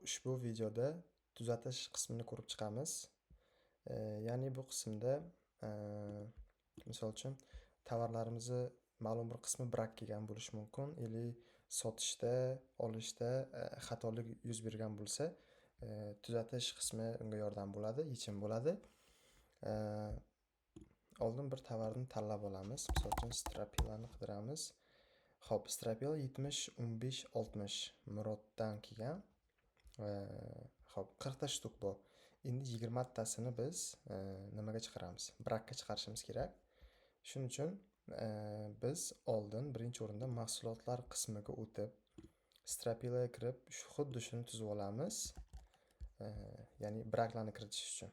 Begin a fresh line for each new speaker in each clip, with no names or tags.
Ushbu videoda tuzatish qismini ko'rib chiqamiz. Ya'ni bu qismda misol uchun tovarlarimizni ma'lum bir qismi brak kelgan bo'lishi mumkin, yoki sotishda, olishda xatolik yuz bergan bo'lsa, tuzatish qismi unga yordam bo'ladi, yechim bo'ladi. Oldin bir tovarni tanlab olamiz. Misol uchun strapilani qidiramiz. Xo'p, strapil 70-15-60 Muroddan kelgan. Xo'p, 40 ta shtuk bor. Endi 20 tasini biz nimaga chiqaramiz? Brakka chiqarishimiz kerak. Shuning uchun biz oldin birinchi o'rinda mahsulotlar qismiga o'tib, strapilaga kirib, xuddi shuni tuzib olamiz. Ya'ni braklarni kiritish uchun.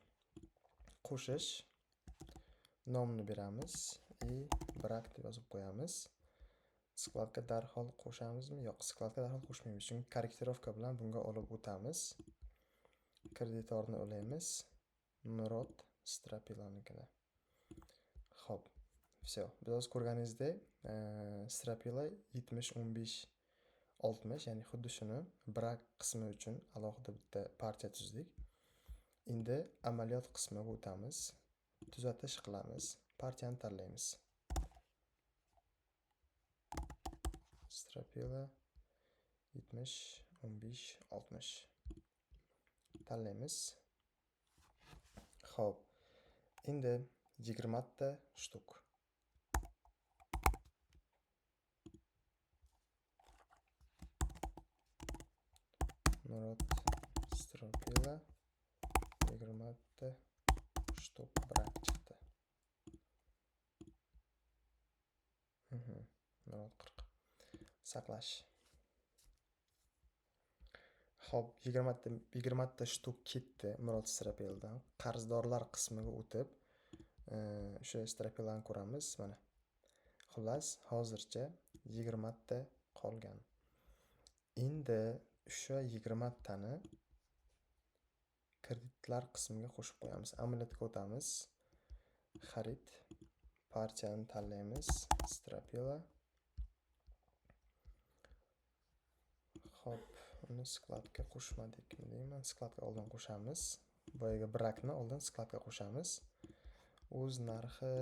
Qo'shish nomini beramiz. Brak deb yozib qo'yamiz. Skladga darhol qo'shamizmi? Yo'q, skladga darhol qo'shmaymiz. Chunki korrektirovka bilan bunga olib o'tamiz. Kreditorni olaymiz. Murod strapilanikida. Xo'p, все. Biz ko'rganingizdek, strapila 70-15-60, ya'ni xuddi shuni brak qismi uchun alohida bitta partiya tuzdik. Endi amaliyot qismiga o'tamiz. Tuzatish qilamiz. Partiyani tanlaymiz. Strapila 70-15-60 tanlaymiz. Xo'p, endi 20 ta shtuk. Murod strapila 20 ta shtuk brak chiqdi. Murod 40. Saqlash. Xo'p, 20 ta shtuk ketdi Murod strapildan. Qarzdorlar qismiga o'tib, o'sha strapilani ko'ramiz, mana. Xullas, hozircha 20 ta qolgan. Endi o'sha 20 tani kreditlar qismiga qo'shib qo'yamiz. Amaliyotga o'tamiz. Xarid partiyani tanlaymiz. Strapila. Xo'p, uni skladga qo'shmadikmi deyman. Skladga oldin qo'shamiz. Boyaga brakni oldin skladga qo'shamiz. O'z narxi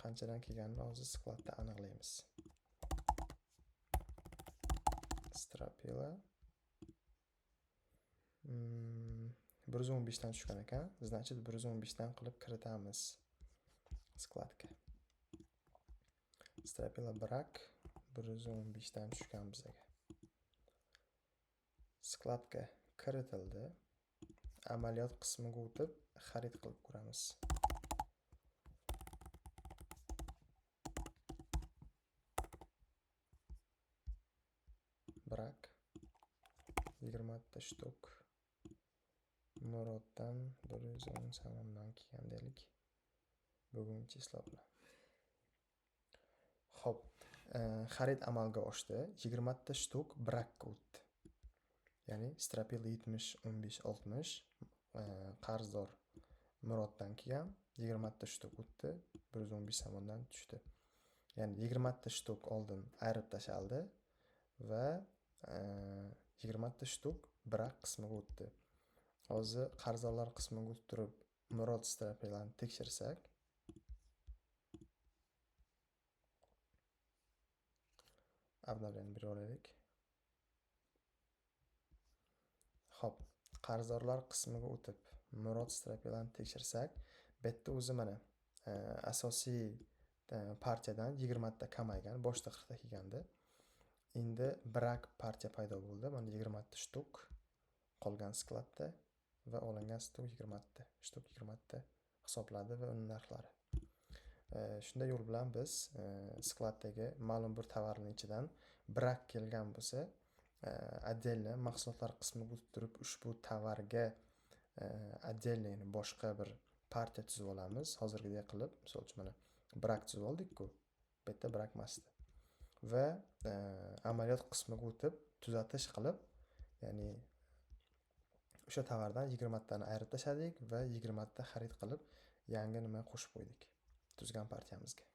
qanchadan kelganini hozir skladda aniqlaymiz. Strapila 115 dan tushgan ekan. Значит, 115 dan qilib kiritamiz skladga. Strapila brak 115 dan tushgan bizga. Skladga kiritildi. Amaliyot qismiga o'tib, xarid qilib ko'ramiz. Brak 20 ta shtuk Muroddan 110 so'mdan kelgan deylik. Bugungi chисlo bilan. Xo'p, xarid amalga oshdi. 20 ta shtuk brakka o'tdi. Ya'ni strapila 70-15-60 qarzdor Muroddan kelgan 20 ta shtuk o'tdi, 115 so'mdan tushdi. Ya'ni 20 ta shtuk oldin ayirib tashaldi va 20 ta shtuk brak qismiga o'tdi. Hozir qarzdorlar qismiga o'tib turib Murod strapilani tekshirsak, obnovleni berib olaylik. Xo'p, qarzdorlar qismiga o'tib Murod strapilani tekshirsak, bu yerda o'zi mana asosiy partiyadan 20 ta kamaygan, boshda 40 ta kelgandi. Endi brak partiya paydo bo'ldi. Mana 20 ta shtuk qolgan skladda va olingan shtuk 20 ta. Shtuk 20 ta hisobladi va uning narxlari. Shunday yo'l bilan biz skladdagi ma'lum bir tovarning ichidan brak kelgan bo'lsa, отдельно mahsulotlar qismiga o'tib turib ushbu tovarga отдельно, ya'ni boshqa bir partiya tuzib olamiz. Hozirgidek qilib, misol uchun mana brak tuzib oldik-ku. Bu yerda brak emasdi. Va amaliyot qismiga o'tib tuzatish qilib, ya'ni o'sha tovardan 20 tani ayirib tashladik va 20 ta xarid qilib, yangi nima qo'shib qo'ydik tuzgan partiyamizga.